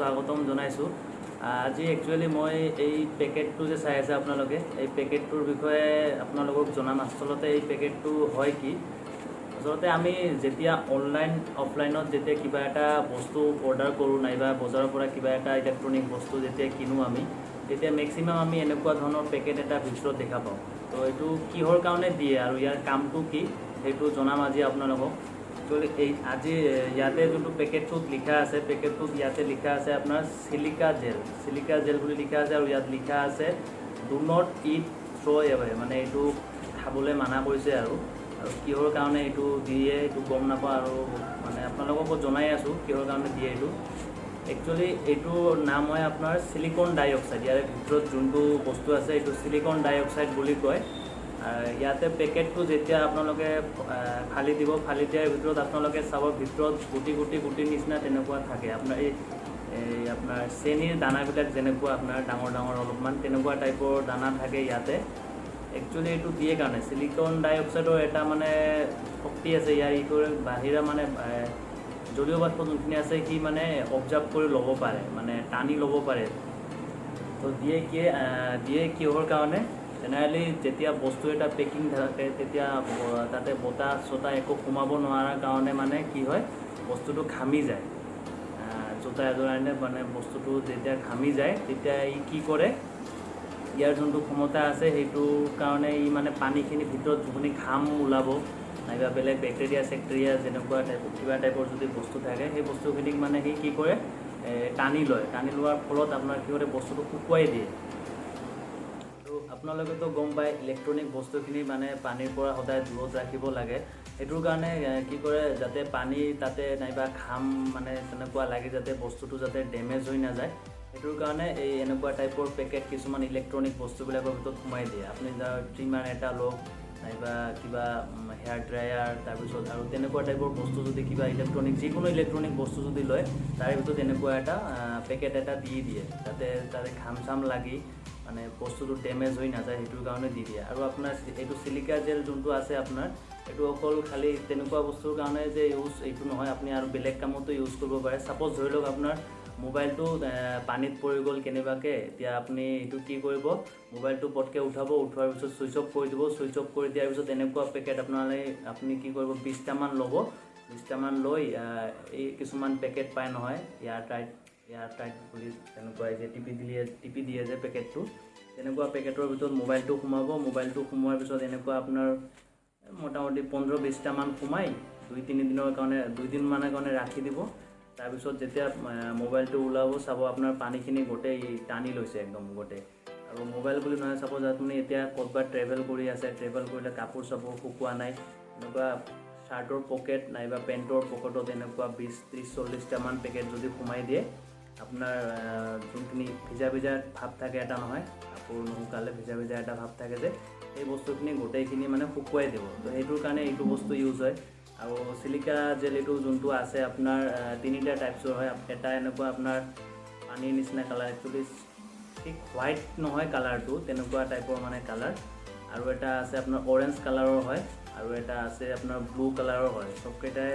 স্বাগতম জনাইছোঁ। আজি একচুৱেলি মই এই পেকেটটো যে চাই আছে আপোনালোকে, এই পেকেটটোৰ বিষয়ে আপোনালোকক জনাম। আচলতে এই পেকেটটো হয় কি, আচলতে আমি যেতিয়া অনলাইন অফলাইনত যেতিয়া কিবা এটা বস্তু অৰ্ডাৰ কৰোঁ নাইবা বজাৰৰ পৰা কিবা এটা ইলেক্ট্ৰনিক বস্তু যেতিয়া কিনো আমি, তেতিয়া মেক্সিমাম আমি এনেকুৱা ধৰণৰ পেকেট এটা ভিতৰত দেখা পাওঁ। তো এইটো কিহৰ কাৰণে দিয়ে আৰু ইয়াৰ কামটো কি সেইটো জনাম আজি আপোনালোকক। এই আজি ইয়াতে যোনটো পেকেটটোত লিখা আছে, পেকেটটোত ইয়াতে লিখা আছে আপোনাৰ চিলিকা জেল বুলি লিখা আছে, আৰু ইয়াত লিখা আছে do not eat throw' away, মানে এইটো খাবলৈ মানা কৰিছে। আৰু কিহৰ কাৰণে এইটো দিয়ে এইটো গম নাপাওঁ, আৰু মানে আপোনালোককো জনাই আছোঁ কিহৰ কাৰণে দিয়ে এইটো। একচুৱেলি এইটোৰ নাম হয় আপোনাৰ চিলিকন ডাই অক্সাইড। ইয়াৰে ভিতৰত যোনটো বস্তু আছে এইটো চিলিকন ডাই অক্সাইড বুলি কয়। ইয়াতে পেকেটটো যেতিয়া আপোনালোকে ফালি দিব, ফালি দিয়াৰ ভিতৰত আপোনালোকে চাব ভিতৰত গুটি নিচিনা তেনেকুৱা থাকে। আপোনাৰ এই আপোনাৰ চেনীৰ দানাবিলাক যেনেকুৱা আপোনাৰ ডাঙৰ ডাঙৰ অলপমান তেনেকুৱা টাইপৰ দানা থাকে ইয়াতে। একচুৱেলি এইটো দিয়ে কাৰণে চিলিকন ডাই অক্সাইডৰ এটা মানে শক্তি আছে ইয়াৰ, এইটোৰ বাহিৰা মানে জলীয় বাষ্প যোনখিনি আছে সি মানে অবজাৰ্ভ কৰি ল'ব পাৰে, মানে টানি ল'ব পাৰে। তো দিয়ে কিহৰ কাৰণে, জেনেৰেলি যেতিয়া বস্তু এটা পেকিং থাকে তেতিয়া তাতে বতাহ চতাহ একো সোমাব নোৱাৰাৰ কাৰণে মানে কি হয়, বস্তুটো ঘামি যায়। জোতা এযোৰ মানে বস্তুটো যেতিয়া ঘামি যায় তেতিয়া ই কি কৰে, ইয়াৰ যোনটো ক্ষমতা আছে সেইটোৰ কাৰণে ই মানে পানীখিনি ভিতৰত যোনখিনি ঘাম ওলাব নাইবা বেলেগ বেক্টেৰিয়া চেক্টেৰিয়া যেনেকুৱা টাইপৰ কিবা টাইপৰ যদি বস্তু থাকে সেই বস্তুখিনিক মানে সি কি কৰে, টানি লয়। টানি লোৱাৰ ফলত আপোনাৰ কি কৰে, বস্তুটো শুকুৱাই দিয়ে। আপোনালোকেতো গম পায় ইলেক্ট্ৰনিক বস্তুখিনি মানে পানীৰ পৰা সদায় দূৰত ৰাখিব লাগে। সেইটোৰ কাৰণে কি কৰে, যাতে পানী তাতে নাইবা ঘাম মানে তেনেকুৱা লাগি যাতে বস্তুটো যাতে ডেমেজ হৈ নাযায়, সেইটোৰ কাৰণে এই এনেকুৱা টাইপৰ পেকেট কিছুমান ইলেক্ট্ৰনিক বস্তুবিলাকৰ ভিতৰত সোমাই দিয়ে। আপুনি ট্ৰিমাৰ এটা লওক নাইবা কিবা হেয়াৰ ড্ৰায়াৰ, তাৰপিছত আৰু তেনেকুৱা টাইপৰ বস্তু যদি কিবা ইলেক্ট্ৰনিক যিকোনো ইলেক্ট্ৰনিক বস্তু যদি লয় তাৰে ভিতৰত এনেকুৱা এটা পেকেট এটা দি দিয়ে, যাতে তাতে ঘাম চাম লাগি মানে বস্তুটো ডেমেজ হৈ নাযায়, সেইটোৰ কাৰণে দি দিয়ে। আৰু আপোনাৰ এইটো চিলিকা জেল যোনটো আছে আপোনাৰ, এইটো অকল খালি তেনেকুৱা বস্তুৰ কাৰণে যে এইটো নহয়, আপুনি আৰু বেলেগ কামতো ইউজ কৰিব পাৰে। ছাপ'জ ধৰি লওক আপোনাৰ মোবাইলটো পানীত পৰি গ'ল কেনেবাকৈ, এতিয়া আপুনি এইটো কি কৰিব, মোবাইলটো পটকৈ উঠোৱাৰ পিছত ছুইচ অফ কৰি দিব। ছুইচ অফ কৰি দিয়াৰ পিছত এনেকুৱা পেকেট আপুনি কি কৰিব, 20টামান ল'ব। 20টামান লৈ এই কিছুমান পেকেট পায় নহয়, এয়াৰ টাইট বুলি তেনেকুৱা যে টিপি দিয়ে যে পেকেটটো, তেনেকুৱা পেকেটৰ ভিতৰত মোবাইলটো সোমাব। মোবাইলটো সোমোৱাৰ পিছত এনেকুৱা আপোনাৰ মোটামুটি 15-20টামান সোমাই 2-3 মানৰ কাৰণে ৰাখি দিব। তাৰপিছত যেতিয়া মোবাইলটো ওলাব চাব আপোনাৰ পানীখিনি গোটেই টানি লৈছে একদম গোটেই। আৰু মোবাইল বুলি নহয়, চাপ'জ আপুনি এতিয়া ক'ৰবাত ট্ৰেভেল কৰি আছে, ট্ৰেভেল কৰিলে কাপোৰ চাপোৰ শুকোৱা নাই, এনেকুৱা শ্বাৰ্টৰ পকেট নাইবা পেণ্টৰ পকেটত এনেকুৱা 20-30-40টামান পেকেট যদি সোমাই দিয়ে, আপোনাৰ যোনখিনি ভিজা ভাৱ থাকে এটা নহয়, কাপোৰ নুশুকালে ভিজা এটা ভাৱ থাকে যে, সেই বস্তুখিনি গোটেইখিনি মানে শুকুৱাই দিব। তো সেইটোৰ কাৰণে এইটো বস্তু ইউজ হয়। আৰু চিলিকা জেলিটো যোনটো আছে আপোনাৰ 3টা টাইপছৰ হয়। এটা এনেকুৱা আপোনাৰ পানীৰ নিচিনা কালাৰ, একচুৱেলি ঠিক হোৱাইট নহয় কালাৰটো, তেনেকুৱা টাইপৰ মানে কালাৰ। আৰু এটা আছে আপোনাৰ অৰেঞ্জ কালাৰৰ হয়, আৰু এটা আছে আপোনাৰ ব্লু কালাৰৰ হয়। চবকেইটাই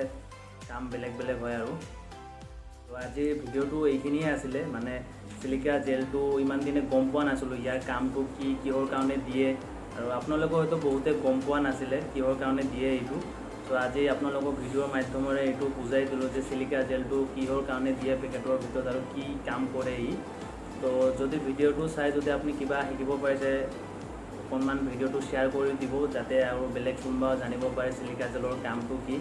কাম বেলেগ হয়। আৰু তো আজিৰ ভিডিঅ'টো এইখিনিয়ে আছিলে, মানে চিলিকা জেলটো ইমান দিনে গম পোৱা নাছিলোঁ ইয়াৰ কামটো কি, কিহৰ কাৰণে দিয়ে, আৰু আপোনালোকে হয়তো বহুতে গম পোৱা নাছিলে কিহৰ কাৰণে দিয়ে এইটো। তো আজি আপোনালোকক ভিডিঅ'ৰ মাধ্যমেৰে এইটো বুজাই দিলোঁ যে চিলিকা জেলটো কিহৰ কাৰণে দিয়ে পেকেটৰ ভিতৰত আৰু কি কাম কৰে ই। তো যদি ভিডিঅ'টো চাই যদি আপুনি কিবা শিকিব পাৰিছে, অকণমান ভিডিঅ'টো শ্বেয়াৰ কৰি দিব, যাতে আৰু বেলেগ কোনোবা জানিব পাৰে চিলিকা জেলৰ কামটো কি।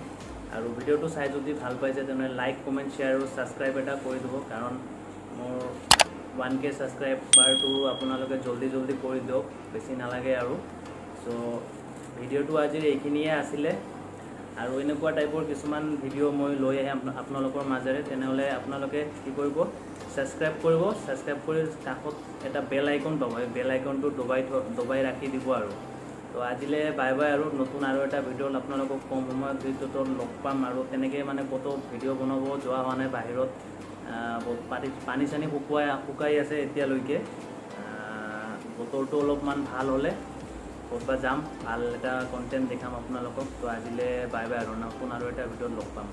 আৰু ভিডিঅ'টো চাই যদি ভাল পাইছে তেনেহ'লে লাইক, কমেণ্ট, শ্বেয়াৰ আৰু ছাবস্ক্ৰাইব এটা কৰি দিব, কাৰণ মোৰ 1K ছাবস্ক্ৰাইবাৰটো আপোনালোকে জল্দি কৰি দিয়ক, বেছি নালাগে আৰু। চ' ভিডিঅ'টো আজিৰ এইখিনিয়ে আছিলে, আৰু এনেকুৱা টাইপৰ কিছুমান ভিডিঅ' মই লৈ আহিম আপোনালোকৰ মাজেৰে। তেনেহ'লে আপোনালোকে কি কৰিব, ছাবস্ক্ৰাইব কৰিব, ছাবস্ক্ৰাইব কৰি কাষত এটা বেল আইকন পাব, এই বেল আইকনটো দবাই ৰাখি দিব। আৰু তো আজিলৈ বাই আৰু নতুন আৰু এটা ভিডিঅ'ত আপোনালোকক কম সময়ত ভিডিঅ'টো লগ পাম। আৰু তেনেকৈ মানে ক'তো ভিডিঅ' বনাব যোৱা হোৱা নাই বাহিৰত, পানী চানী শুকাই আছে এতিয়ালৈকে। বতৰটো অলপমান ভাল হ'লে ক'ৰবাত যাম, ভাল এটা কণ্টেণ্ট দেখাম আপোনালোকক। তো আজিলৈ বাই আৰু নতুন আৰু এটা ভিডিঅ'ত লগ পাম।